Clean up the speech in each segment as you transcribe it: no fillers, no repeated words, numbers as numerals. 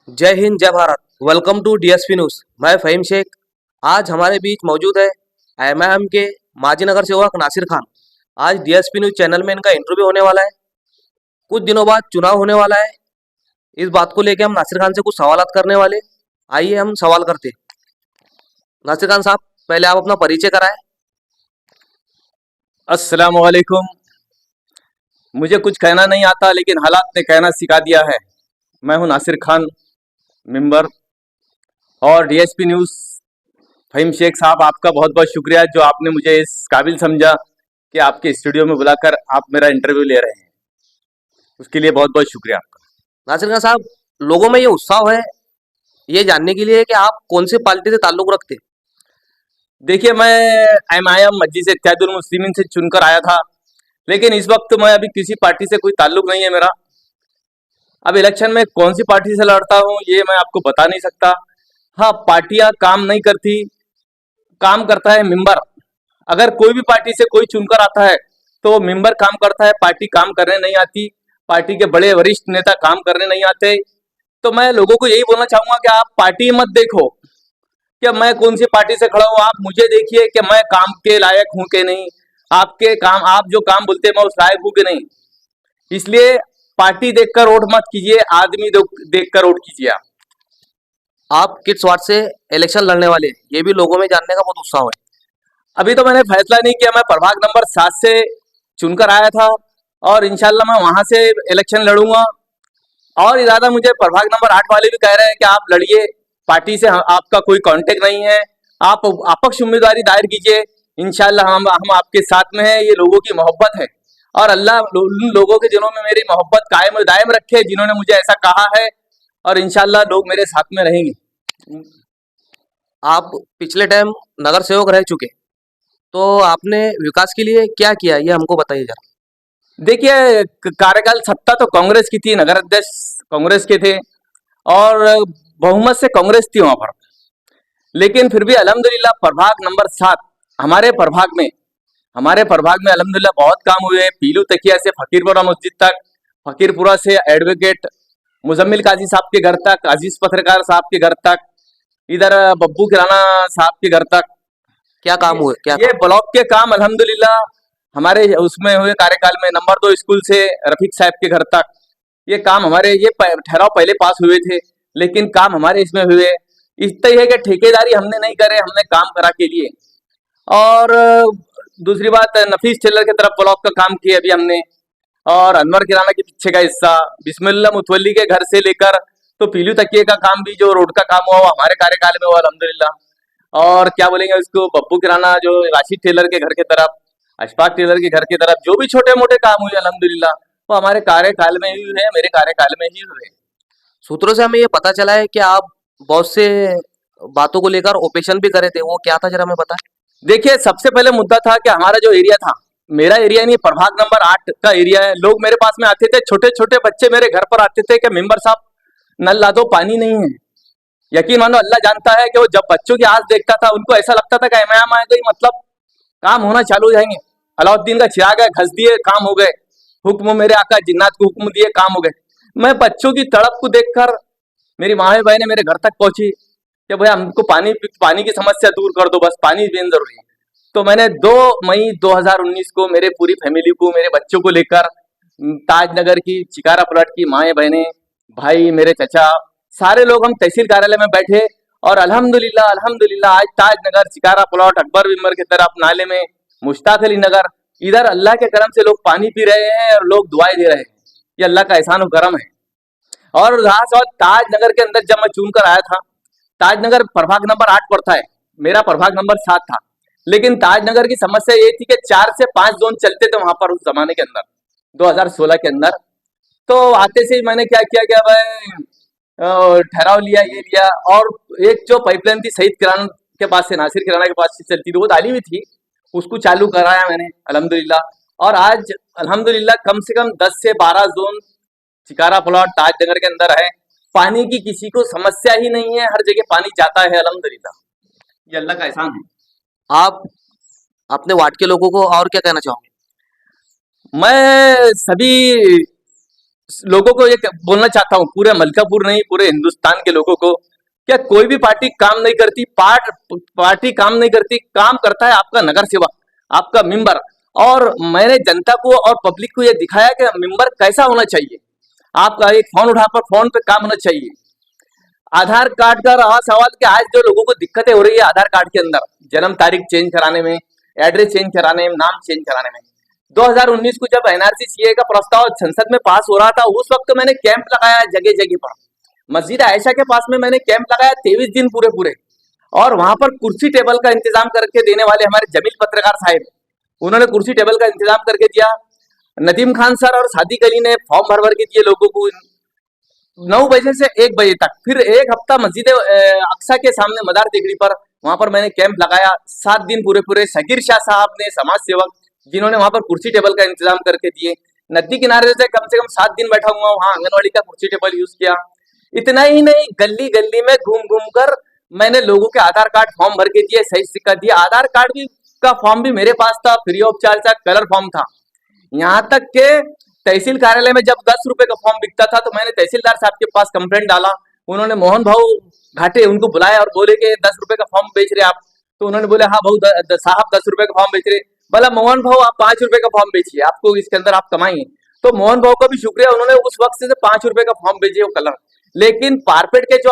जय हिंद जय Bharat. Welcome to DSP news. मैं फ़हीम शेख। आज हमारे बीच मौजूद है एमआईएम के माजी नगर सेवक नासिर खान। आज डीएसपी न्यूज चैनल में इनका इंटरव्यू होने वाला है। कुछ दिनों बाद चुनाव होने वाला है। इस बात को लेकर हम नासिर खान से कुछ सवालात करने वाले। आइए हम सवाल करते हैं। नासिर खान साहब, पहले आप अपना परिचय कराएं। अस्सलाम वालेकुम। मुझे कुछ कहना नहीं आता, लेकिन हालात ने कहना सिखा दिया है। मैं हूं नासिर खान, मेंबर और डीएसपी न्यूज़। फ़हीम शेख साहब, आपका बहुत बहुत शुक्रिया जो आपने मुझे इस काबिल समझा कि आपके स्टूडियो में बुलाकर आप मेरा इंटरव्यू ले रहे हैं। उसके लिए बहुत बहुत शुक्रिया आपका। नासिर खान साहब, लोगों में ये उत्साह है ये जानने के लिए कि आप कौन सी पार्टी से ताल्लुक़ रखते हैं। देखिए, मैं एमआईएम मजलिस इत्तेहादुल मुस्लिमीन से चुनकर आया था, लेकिन इस वक्त मैं अभी किसी पार्टी से कोई ताल्लुक़ नहीं है मेरा। अब इलेक्शन में कौन सी पार्टी से लड़ता हूँ ये मैं आपको बता नहीं सकता। हाँ, पार्टियां काम नहीं करती, काम करता है मेंबर। अगर कोई भी पार्टी से कोई चुनकर आता है तो वो मेंबर काम करता है, पार्टी काम करने नहीं आती। पार्टी के बड़े वरिष्ठ नेता काम करने नहीं आते। तो मैं लोगों को यही बोलना चाहूंगा कि आप पार्टी मत देखो कि मैं कौन सी पार्टी से खड़ा हूँ, आप मुझे देखिए कि मैं काम के लायक हूँ कि नहीं। आपके काम, आप जो काम बोलते हैं मैं उस लायक हूँ कि नहीं। इसलिए पार्टी देखकर वोट मत कीजिए, आदमी देखकर वोट कीजिए आप किस वार्ड से इलेक्शन लड़ने वाले हैं, ये भी लोगों में जानने का बहुत उत्साह है। अभी तो मैंने फैसला नहीं किया। मैं प्रभाग नंबर 7 से चुनकर आया था और इंशाल्लाह मैं वहां से इलेक्शन लड़ूंगा। और इरादा, मुझे प्रभाग नंबर 8 वाले भी कह रहे हैं कि आप लड़िए, पार्टी से आपका कोई कांटेक्ट नहीं है, आप अपक्ष उम्मीदवारी दायर कीजिए। इंशाल्लाह हम आपके साथ में हैं। ये लोगों की मोहब्बत है और अल्लाह उन लोगों के दिलों में मेरी मोहब्बत कायम और दायम रखे जिन्होंने मुझे ऐसा कहा है, और इंशाल्लाह लोग मेरे साथ में रहेंगे। आप पिछले टाइम नगर सेवक रह चुके, तो आपने विकास के लिए क्या किया ये हमको बताइए जरा। देखिए, कार्यकाल सत्ता तो कांग्रेस की थी, नगर अध्यक्ष कांग्रेस के थे और बहुमत से कांग्रेस थी वहां पर। लेकिन फिर भी अल्हम्दुलिल्लाह प्रभाग नंबर 7, हमारे प्रभाग में हमारे प्रभाग में अल्हम्दुलिल्लाह बहुत काम हुए। पीलू तकिया से फकीरपुरा मस्जिद तक, फकीरपुरा से एडवोकेट मुजम्मिल काजी साहब के घर तक, अजीज पत्रकार साहब के घर तक, इधर बब्बू किराना साहब के घर तक। क्या काम हुए, क्या ये काम। ब्लॉक के काम अल्हम्दुलिल्लाह हमारे उसमें हुए कार्यकाल में। नंबर 2 स्कूल से रफीक साहब के घर तक, ये काम हमारे, ये ठहराव पहले पास हुए थे लेकिन काम हमारे इसमें हुए। इस तरह है कि ठेकेदारी हमने नहीं करे, हमने काम करा के लिए। और दूसरी बात, नफीस टेलर की तरफ ब्लॉक का काम किया अभी हमने। और अनवर किराना के पीछे का हिस्सा, बिस्मिल्लाह मुतवल्ली के घर से लेकर तो पीलू तकिए का काम भी, जो रोड का काम हुआ वो हमारे कार्यकाल में हुआ अल्हम्दुलिल्लाह। और क्या बोलेंगे उसको, बब्बू किराना जो राशिद टेलर के घर की तरफ, अशफाक टेलर के घर की तरफ, जो भी छोटे मोटे काम हुए अल्हम्दुलिल्लाह वो हमारे कार्यकाल में ही हुए, मेरे कार्यकाल में ही हुए। सूत्रों से हमें ये पता चला है कि आप बहुत से बातों को लेकर ऑपरेशन भी करे थे, वो क्या था जरा हमें बताएं। देखिए, सबसे पहले मुद्दा था कि हमारा जो एरिया था, मेरा एरिया नहीं, प्रभाग नंबर 8 का एरिया है। लोग मेरे पास में आते थे, छोटे छोटे बच्चे मेरे घर पर आते थे कि मेंबर साहब नल ला दो, पानी नहीं है। यकीन मानो, अल्लाह जानता है कि वो जब बच्चों की आंख देखता था उनको ऐसा लगता था कि एमआईएम आ गई, मतलब काम होना चालू हो जाएंगे। अलाउद्दीन का चिराग है, घस दिए काम हो गए। हुक्म मेरे आका जिन्नात को हुक्म दिए, काम हो गए। मैं बच्चों की तड़प को देखकर मेरी माँ बहनें मेरे घर तक पहुंची कि भाई हमको पानी पानी की समस्या दूर कर दो, बस पानी बेन जरूरी है। तो मैंने 2 मई 2019 को मेरे पूरी फैमिली को, मेरे बच्चों को लेकर ताजनगर की चिकारा प्लाट की माएँ बहनें, भाई, मेरे चचा, सारे लोग हम तहसील कार्यालय में बैठे। और अल्हम्दुलिल्लाह अल्हम्दुलिल्लाह आज ताजनगर, चिकारा प्लाट, अकबर बिम्बर की तरफ नाले में, मुश्ताक अली नगर, इधर अल्लाह के करम से लोग पानी पी रहे हैं और लोग दुआएं दे रहे हैं। ये अल्लाह का एहसान और करम है। और रहा सवाल ताजनगर के अंदर, जब मैं चुन कर आया था, ताजनगर प्रभाग नंबर 8 पड़ता है, मेरा प्रभाग नंबर 7 था। लेकिन ताजनगर की समस्या ये थी कि 4 से 5 जोन चलते थे वहां पर उस जमाने के अंदर, 2016 के अंदर। तो आते से ही मैंने क्या किया कि भाई ठहराव लिया, ये लिया। और एक जो पाइपलाइन थी शहीद किराना के पास से, नासिर किराना के पास से चलती थी, वो डाली हुई थी, उसको चालू कराया मैंने अल्हम्दुलिल्लाह। और आज अल्हम्दुलिल्लाह कम से कम 10 से 12 जोन चिकारा प्लॉट ताजनगर के अंदर है। पानी की किसी को समस्या ही नहीं है, हर जगह पानी जाता है अल्हम्दुलिल्लाह। ये अल्लाह का एहसान है। आप अपने वार्ड के लोगों को और क्या कहना चाहोगे। मैं सभी लोगों को ये बोलना चाहता हूँ, पूरे मलकापुर नहीं, पूरे हिंदुस्तान के लोगों को, क्या कोई भी पार्टी काम नहीं करती, पार्टी काम नहीं करती, काम करता है आपका नगर सेवक, आपका मेंबर। और मैंने जनता को और पब्लिक को ये दिखाया कि मेंबर कैसा होना चाहिए। आपका एक फोन उठा पर फोन पे काम होना चाहिए। आधार कार्ड का रहा सवाल कि आज जो लोगों को दिक्कतें हो रही है आधार कार्ड के अंदर, जन्म तारीख चेंज कराने में, एड्रेस चेंज कराने में, नाम चेंज कराने में। 2019 को जब एनआरसी सीए का प्रस्ताव संसद में पास हो रहा था, उस वक्त मैंने कैंप लगाया जगह जगह पर। मस्जिद आयशा के पास में मैंने कैंप लगाया 23 दिन पूरे पूरे। और वहां पर कुर्सी टेबल का इंतजाम करके देने वाले हमारे जमील पत्रकार साहब, उन्होंने कुर्सी टेबल का इंतजाम करके दिया। नदीम खान सर और सादिक अली ने फॉर्म भर भर के दिए लोगों को 9 बजे से 1 बजे तक। फिर एक हफ्ता मस्जिद अक्सा के सामने मदार तिगड़ी पर, वहां पर मैंने कैंप लगाया 7 दिन पूरे पूरे। शकीर शाह साहब ने, समाज सेवक, जिन्होंने वहां पर कुर्सी टेबल का इंतजाम करके दिए। नदी किनारे से कम 7 दिन बैठा हुआ, वहां आंगनवाड़ी का कुर्सी टेबल यूज किया। इतना ही नहीं, गली गली में घूम घूम कर मैंने लोगों के आधार कार्ड फॉर्म भर के दिए, सही सिक्का दिया। आधार कार्ड भी का फॉर्म भी मेरे पास था, फ्री ऑफ चार्ज था, कलर फॉर्म था। यहाँ तक के तहसील कार्यालय में जब 10 रुपए का फॉर्म बिकता था, तो मैंने तहसीलदार साहब के पास कंप्लेंट डाला। उन्होंने मोहन भाऊ घाटे उनको बुलाया और बोले कि 10 रुपए का फॉर्म बेच रहे आप। तो उन्होंने बोले हाँ भाऊ साहब 10 रुपए का फॉर्म बेच रहे। बोला मोहन भाऊ आप 5 रुपए का फॉर्म बेचिए, आपको इसके अंदर आप कमाइए। तो मोहन भाऊ का भी शुक्रिया, उन्होंने उस वक्त से 5 रुपए का फॉर्म बेचे वो कलर। लेकिन पारपेट के जो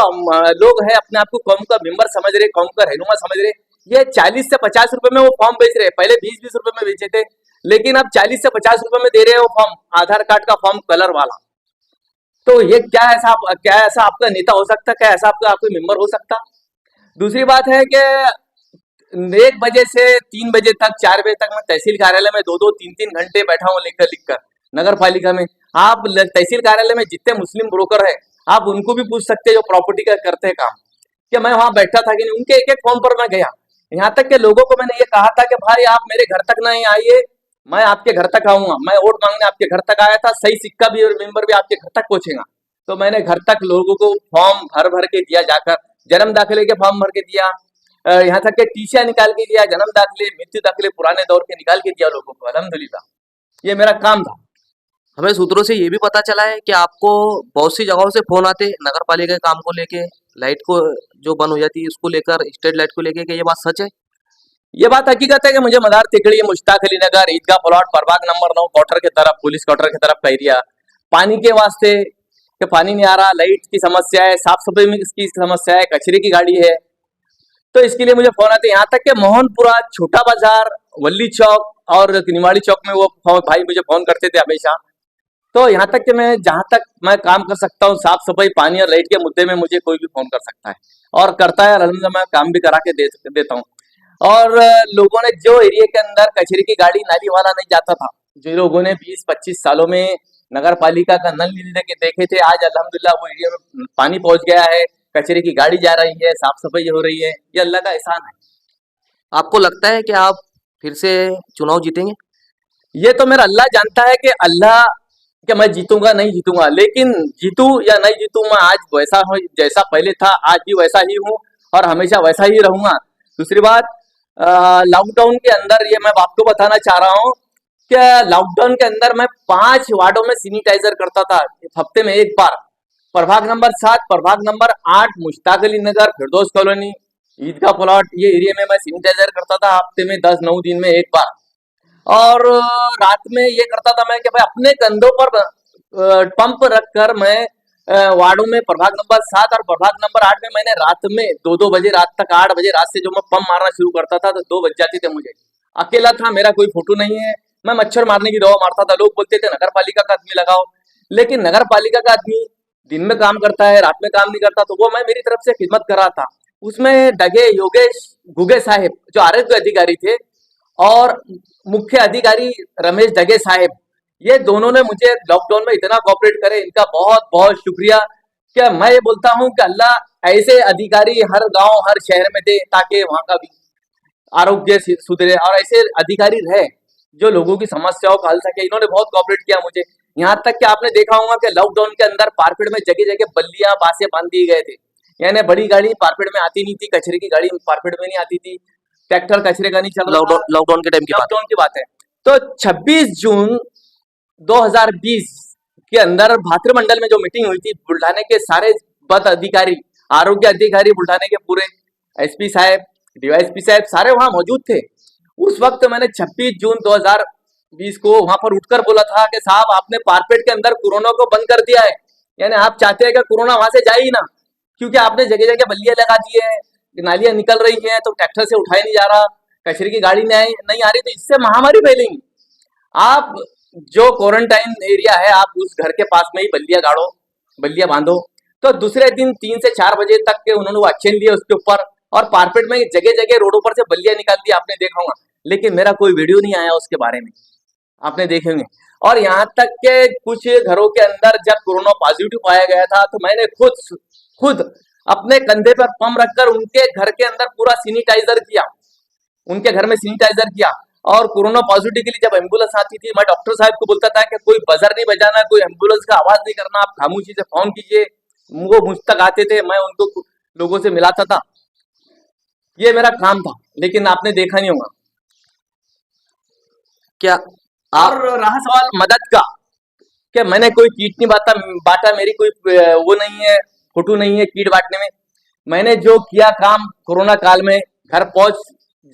लोग हैं, अपने आप को कौम का मेंबर समझ रहे, कौम का रहनुमा समझ रहे, ये 40 से 50 रुपए में वो फॉर्म बेच रहे हैं। पहले 20-20 रुपए में बेचे थे, लेकिन अब 40 से 50 रुपए में दे रहे हैं वो फॉर्म, आधार कार्ड का फॉर्म कलर वाला। तो ये क्या ऐसा आपका नेता हो सकता? क्या ऐसा आपका मेंबर हो सकता? दूसरी बात है कि 1 बजे से 3 बजे तक, 4 बजे तक मैं तहसील कार्यालय में 2-2, 3-3 घंटे बैठा हूँ लिख कर नगर पालिका में। आप तहसील कार्यालय में जितने मुस्लिम ब्रोकर है, आप उनको भी पूछ सकते हैं जो प्रॉपर्टी का करते हैं काम, कि मैं वहां बैठा था कि नहीं। उनके एक फॉर्म पर मैं गया। यहाँ तक के लोगों को मैंने ये कहा था कि भाई आप मेरे घर तक नहीं आइए, मैं आपके घर तक आऊंगा। मैं वोट मांगने आपके घर तक आया था, सही सिक्का भी और मेंबर भी आपके घर तक पहुंचेगा। तो मैंने घर तक लोगों को फॉर्म भर भर के दिया, जाकर जन्म दाखिले के फॉर्म भर के दिया, यहाँ तक के टीसियां निकाल के दिया, जन्म दाखिले, मृत्यु दाखिले पुराने दौर के निकाल के दिया लोगों को। अल्हम्दुलिल्लाह, ये मेरा काम था। हमें सूत्रों से ये भी पता चला है कि आपको बहुत सी जगहों से फोन आते हैं नगर पालिका के काम को लेके, लाइट को जो बंद हो जाती है उसको लेकर, स्ट्रीट लाइट को लेके, क्या ये बात सच है? ये बात हकीकत है कि मुझे मदार तिकड़ी, मुश्ताक अली नगर, ईदगाह प्लॉट, प्रभाग नंबर 9 क्वार्टर की तरफ, पुलिस क्वार्टर की तरफ का एरिया, पानी के वास्ते कि पानी नहीं आ रहा, लाइट की समस्या है, साफ सफाई में की समस्या है, कचरे की गाड़ी है, तो इसके लिए मुझे फोन आते हैं। यहाँ तक कि मोहनपुरा, छोटा बाजार, वल्ली चौक और निवाड़ी चौक में वो भाई मुझे फोन करते थे हमेशा। तो यहाँ तक कि मैं जहां तक मैं काम कर सकता हूँ, साफ सफाई, पानी और लाइट के मुद्दे में मुझे कोई भी फोन कर सकता है और करता है। अल्हम्दुलिल्लाह मैं काम भी करा के देता हूँ। और लोगों ने जो एरिया के अंदर कचरे की गाड़ी, नाली वाला नहीं जाता था, जो लोगों ने 20-25 सालों में नगर पालिका का नल नीले के देखे थे, आज अल्हम्दुलिल्लाह वो एरिया में पानी पहुंच गया है, कचरे की गाड़ी जा रही है, साफ सफाई हो रही है। ये अल्लाह का एहसान है। आपको लगता है कि आप फिर से चुनाव जीतेंगे? ये तो मेरा अल्लाह जानता है कि अल्लाह कि मैं जीतूंगा नहीं जीतूंगा, लेकिन जीतू या नहीं जीतू, मैं आज वैसा हूँ जैसा पहले था, आज भी वैसा ही हूँ और हमेशा वैसा ही रहूंगा। दूसरी बात, लॉकडाउन के अंदर ये मैं आपको बताना चाह रहा हूँ कि लॉकडाउन के अंदर मैं 5 वार्डों में सैनिटाइजर करता था हफ्ते में 1 बार। प्रभाग नंबर 7, प्रभाग नंबर 8, मुश्ताक अली नगर, फिरदौस कॉलोनी, ईदगाह प्लॉट, ये एरिया में मैं सैनिटाइजर करता था हफ्ते में 10-9 दिन में 1 बार। और रात में ये करता था मैं कि भाई अपने कंधों पर पंप रखकर मैं वार्डों में, प्रभाग नंबर 7 और प्रभाग नंबर 8 में मैंने रात में 2-2 बजे रात तक, 8 बजे रात से जो मैं पंप मारना शुरू करता था तो 2 बज जाते थे मुझे। अकेला था, मेरा कोई फोटो नहीं है, मैं मच्छर मारने की दवा मारता था। लोग बोलते थे नगर पालिका का आदमी लगाओ, लेकिन नगर पालिका का आदमी दिन में काम करता है, रात में काम नहीं करता। तो वो मैं मेरी तरफ से खिदमत कर रहा था। उसमें डगे योगेश गुगे साहेब जो आरोग्य अधिकारी थे और मुख्य अधिकारी रमेश डगे साहेब, ये दोनों ने मुझे लॉकडाउन में इतना कोऑपरेट करे, इनका बहुत बहुत शुक्रिया। क्या मैं ये बोलता हूँ कि अल्लाह ऐसे अधिकारी हर गांव, हर शहर में दे, ताकि वहां का भी आरोग्य सुधरे और ऐसे अधिकारी रहे जो लोगों की समस्याओं का हल सके। इन्होंने बहुत कोऑपरेट किया मुझे। यहाँ तक कि आपने देखा होगा कि लॉकडाउन के अंदर पारपेट में जगह जगह बल्लियां, बांसे बांध दिए गए थे, यानी बड़ी गाड़ी पारपेट में आती नहीं थी, कचरे की गाड़ी पारपेट में नहीं आती थी, ट्रैक्टर कचरे का नहीं चल रहा था। लॉकडाउन के टाइम की बात है। लॉकडाउन की बात है। तो 26 जून 2020 के अंदर भातृमंडल में जो मीटिंग हुई थी, बुल्ढाने के सारे पद अधिकारी, आरोग्य अधिकारी बुल्ढाने के पूरे, एसपी साहब, डीवाईएसपी साहब सारे वहां मौजूद थे। उस वक्त मैंने 26 जून 2020 को वहां पर उठकर बोला था कि साहब आपने कारपेट के अंदर कोरोना को बंद कर दिया है, यानी आप चाहते हैं कि कोरोना वहां से जाए ही ना, क्योंकि आपने जगह जगह बल्लियां लगा दी है, नालियां निकल रही हैं तो ट्रैक्टर से उठाया नहीं जा रहा, कचरे की गाड़ी नहीं आ रही, तो इससे महामारी फैलेंगी। आप जो क्वारंटाइन एरिया है आप उस घर के पास में ही बल्लियां गाड़ो, बल्लियां बांधो। तो दूसरे दिन 3 से 4 बजे तक के उन्होंने वो एक्शन लिए उसके ऊपर, और कारपेट में जगह जगह रोडों पर से बल्लियां निकाल दी, आपने देखा होगा, लेकिन मेरा कोई वीडियो नहीं आया उसके बारे में, आपने देखे होंगे। और यहाँ तक के कुछ घरों के अंदर जब कोरोना पॉजिटिव पाया गया था तो मैंने खुद अपने कंधे पर पंप रखकर उनके घर के अंदर पूरा सैनिटाइजर किया, उनके घर में सैनिटाइजर किया। और कोरोना पॉजिटिव के लिए जब एम्बुलेंस आती थी, मैं डॉक्टर साहब को बोलता था कि कोई बजर नहीं बजाना, कोई एम्बुलेंस का आवाज नहीं करना, आप खामोशी से फोन कीजिए। वो मुझ तक आते थे, मैं उनको लोगों से मिलाता था, ये मेरा काम था, लेकिन आपने देखा नहीं होगा। क्या और आप रहा सवाल मदद का, कि मैंने कोई कीट नहीं बांटा, मेरी कोई वो नहीं है, फोटो नहीं है कीट बांटने में। मैंने जो किया काम कोरोना काल में घर पहुंच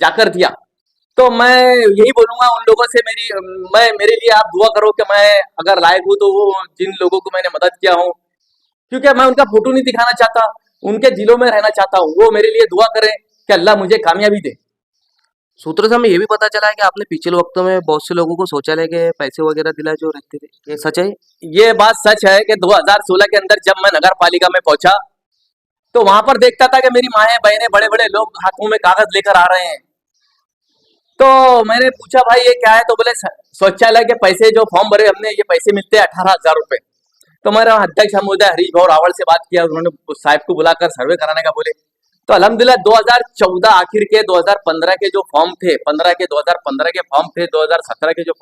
जाकर दिया, तो मैं यही बोलूंगा उन लोगों से, मेरे लिए आप दुआ करो कि मैं अगर लायक हूँ तो वो जिन लोगों को मैंने मदद किया हूँ, क्योंकि मैं उनका फोटो नहीं दिखाना चाहता, उनके दिलों में रहना चाहता हूँ, वो मेरे लिए दुआ करें कि अल्लाह मुझे कामयाबी दे। सूत्रों से हमें ये भी पता चला है कि आपने पिछले वक्तों में बहुत से लोगों को शौचालय के पैसे वगैरह दिलाए जो रहते थे, ये सच है? ये बात सच है कि 2016 के अंदर जब मैं नगर पालिका में पहुंचा तो वहां पर देखता था कि मेरी माएं बहनें बड़े बड़े लोग हाथों में कागज लेकर आ रहे हैं। तो मैंने पूछा भाई ये क्या है, तो बोले शौचालय के पैसे जो फॉर्म भरे हमने, ये पैसे मिलते हैं 18,000 रुपए। तो मेरा अध्यक्ष महोदय हरीश भाव रावल से बात किया, उन्होंने उस साहब को बुलाकर सर्वे कराने का बोले। तो अल्हम्दुलिल्लाह 2014 आखिर के 2015 के जो फॉर्म थे, 2015 के फॉर्म थे, 2017 के जो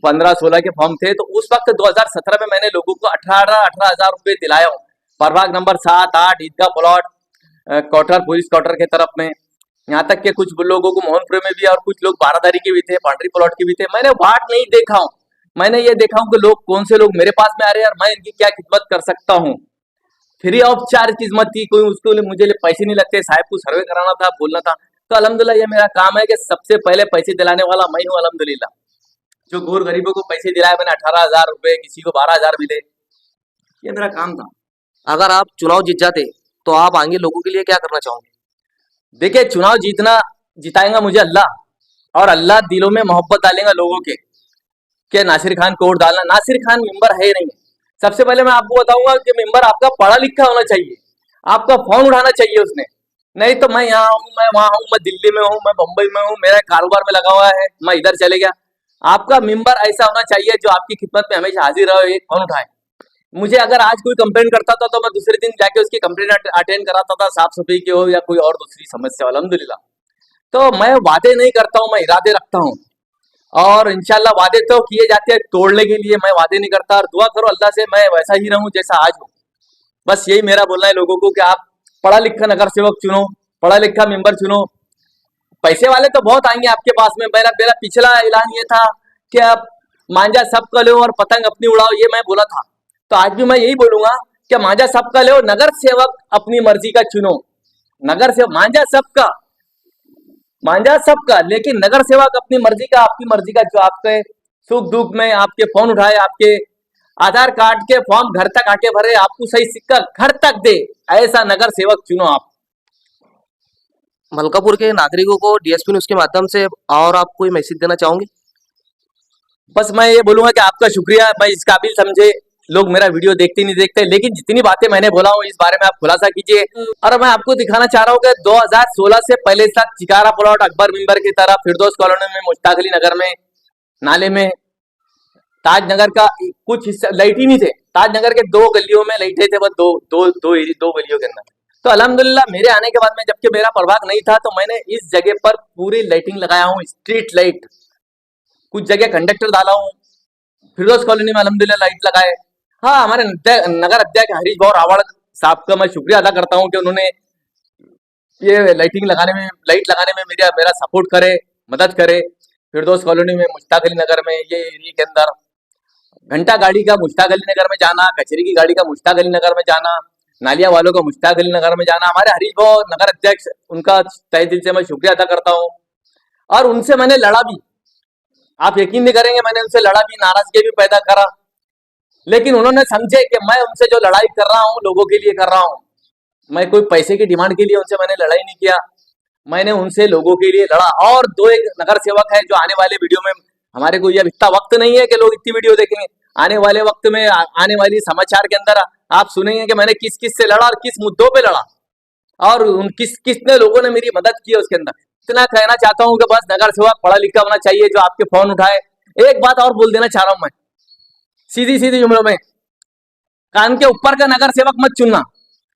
15-16 के फॉर्म थे, तो उस वक्त 2017 में मैंने लोगों को 18,000 रुपए दिलाया हूँ। प्रभाग नंबर 7-8 ईदगाह प्लॉट, क्वार्टर पुलिस क्वार्टर के तरफ में, यहाँ तक के कुछ लोगों को मोहनपुर में भी, और कुछ लोग बारादारी के भी थे, पांडरी प्लॉट के भी थे। मैंने वाट नहीं देखा हूँ, मैंने ये देखा हूँ कि लोग कौन से लोग मेरे पास में आ रहे हैं और मैं इनकी क्या खिदमत कर सकता हूँ। फ्री ऑफ चार्ज खिदमत थी, कोई उसको मुझे पैसे नहीं लगते, साहब को सर्वे कराना था, बोलना था। तो अल्हम्दुलिल्लाह ये मेरा काम है कि सबसे पहले पैसे दिलाने वाला मैं हूँ अल्हम्दुलिल्लाह। जो गोर गरीबों को पैसे दिलाए मैंने 18,000 रुपए, किसी को 12,000 मिले, ये मेरा काम था। अगर आप चुनाव जीत जाते तो आप आगे लोगों के लिए क्या करना चाहोगे? देखिए चुनाव जिताएगा मुझे अल्लाह, और अल्लाह दिलों में मोहब्बत डालेगा लोगों के नासिर खान को वोट डालना। नासिर खान मेंबर है ही नहीं। सबसे पहले मैं आपको बताऊंगा कि मेंबर आपका पढ़ा लिखा होना चाहिए, आपका फोन उठाना चाहिए उसने। नहीं तो मैं यहाँ हूँ, मैं वहां हूँ, मैं दिल्ली में हूँ, मैं बम्बई में हूँ, मेरा कारोबार में लगा हुआ है, मैं इधर चले गया। आपका मेंबर ऐसा होना चाहिए जो आपकी खिदमत में हमेशा हाजिर रहे, एक फोन उठाए। मुझे अगर आज कोई कंप्लेन करता था तो मैं दूसरे दिन जाके उसकी कंप्लेन अटेंड कराता था, साफ सफाई की हो या कोई और दूसरी समस्या, अल्हम्दुलिल्लाह। तो मैं वादे नहीं करता हूँ, मैं इरादे रखता हूँ, और इंशाल्लाह वादे तो किए जाते हैं तोड़ने के लिए, मैं वादे नहीं करता। और दुआ करो अल्लाह से मैं वैसा ही रहूं जैसा आज हूँ। बस यही मेरा बोलना है लोगों को कि आप पढ़ा लिखा नगर सेवक चुनो, पढ़ा लिखा मेंबर चुनो। पैसे वाले तो बहुत आएंगे आपके पास में। मेरा मेरा पिछला ऐलान ये था कि आप मांझा सबका लो और पतंग अपनी उड़ाओ, ये मैं बोला था। तो आज भी मैं यही बोलूंगा कि मांझा सबका लो, नगर सेवक अपनी मर्जी का चुनो। नगर सेवक मांझा सबका, लेकिन नगर सेवक अपनी मर्जी का, आपकी मर्जी का, जो आपके सुख दुख में आपके फोन उठाए, आपके आधार कार्ड के फॉर्म घर तक आके भरे, आपको सही सिक्का घर तक दे, ऐसा नगर सेवक चुनो आप। मलकापुर के नागरिकों को डीएसपी न्यूज के माध्यम से और आप कोई मैसेज देना चाहोगे? बस मैं ये बोलूंगा कि आपका शुक्रिया, मैं इस काबिल समझे लोग मेरा वीडियो देखते नहीं देखते, लेकिन जितनी बातें मैंने बोला हूँ इस बारे में आप खुलासा कीजिए। और मैं आपको दिखाना चाह रहा हूँ कि 2016 से पहले तक चिकारा प्लॉट अकबर मिंबर की तरफ, फिरदौस कॉलोनी में, मुश्ताक अली नगर में, नाले में, ताजनगर का कुछ हिस्सा लाइट ही नहीं थे। ताजनगर के 2 गलियों में लाइटें थे, बस दो गलियों के अंदर। तो अल्हम्दुलिल्लाह मेरे आने के बाद में, जबकि मेरा प्रभाग नहीं था, तो मैंने इस जगह पर पूरी लाइटिंग लगाया हूँ, स्ट्रीट लाइट। कुछ जगह कंडक्टर डाला हूँ, फिरोज कॉलोनी में अल्हम्दुलिल्लाह लाइट लगाए। हाँ, हमारे नगर अध्यक्ष हरीश भाव रावल साहब का मैं शुक्रिया अदा करता हूँ कि उन्होंने ये लाइट लगाने में मेरा सपोर्ट करे, मदद करे। फिरदौस कॉलोनी में, मुश्ताक अली नगर में, ये एरिया के अंदर घंटा गाड़ी का मुश्ताक अली नगर में जाना, कचरे की गाड़ी का मुश्ताक अली नगर में जाना, नालिया वालों का मुश्ताक अली नगर में जाना। हमारे हरीश भाव नगर अध्यक्ष, उनका तहे दिल से मैं शुक्रिया अदा करता हूँ। और उनसे मैंने लड़ा भी, आप यकीन नहीं करेंगे, मैंने उनसे लड़ा भी, नाराजगी भी पैदा करा, लेकिन उन्होंने समझे कि मैं उनसे जो लड़ाई कर रहा हूँ लोगों के लिए कर रहा हूँ। मैं कोई पैसे की डिमांड के लिए उनसे मैंने लड़ाई नहीं किया, मैंने उनसे लोगों के लिए लड़ा। और दो एक नगर सेवक है जो आने वाले वीडियो में, हमारे को यह इतना वक्त नहीं है कि लोग इतनी वीडियो देखेंगे, आने वाले वक्त में आने वाली समाचार के अंदर आप सुनेंगे कि मैंने किस किस से लड़ा और किस मुद्दों पे लड़ा, और किस किसने लोगों ने मेरी मदद की है उसके अंदर। इतना कहना चाहता हूं कि बस नगर सेवक पढ़ा लिखा होना चाहिए जो आपके फोन उठाए। एक बात और बोल देना चाह रहा हूं मैं, सीधी सीधी जुमलों में, कान के ऊपर का नगर सेवक मत चुनना,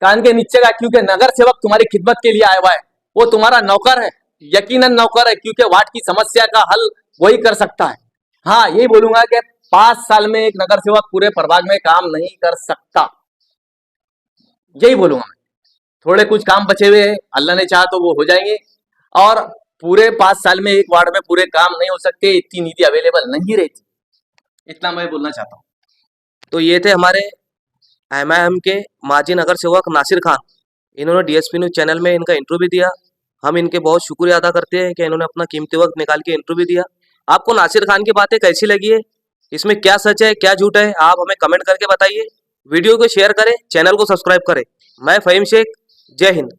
कान के नीचे का, क्योंकि नगर सेवक तुम्हारी खिदमत के लिए आया हुआ है, वो तुम्हारा नौकर है, यकीनन नौकर है, क्योंकि वार्ड की समस्या का हल वही कर सकता है। हाँ, यही बोलूंगा कि 5 साल में एक नगर सेवक पूरे प्रभाग में काम नहीं कर सकता, यही बोलूंगा मैं। थोड़े कुछ काम बचे हुए हैं, अल्लाह ने चाहा तो वो हो जाएंगे, और पूरे 5 साल में एक वार्ड में पूरे काम नहीं हो सकते, इतनी निधि अवेलेबल नहीं रहती। इतना मैं बोलना चाहता हूँ। तो ये थे हमारे एमआईएम के माजी नगर सेवक नासिर खान। इन्होंने डीएसपी न्यूज़ चैनल में इनका इंटरव्यू दिया। हम इनके बहुत शुक्रिया अदा करते हैं कि इन्होंने अपना कीमती वक्त निकाल के इंटरव्यू दिया। आपको नासिर खान की बातें कैसी लगी है, इसमें क्या सच है क्या झूठ है, आप हमें कमेंट करके बताइए। वीडियो को शेयर करें, चैनल को सब्सक्राइब करें। मैं फ़हीम शेख, जय हिंद।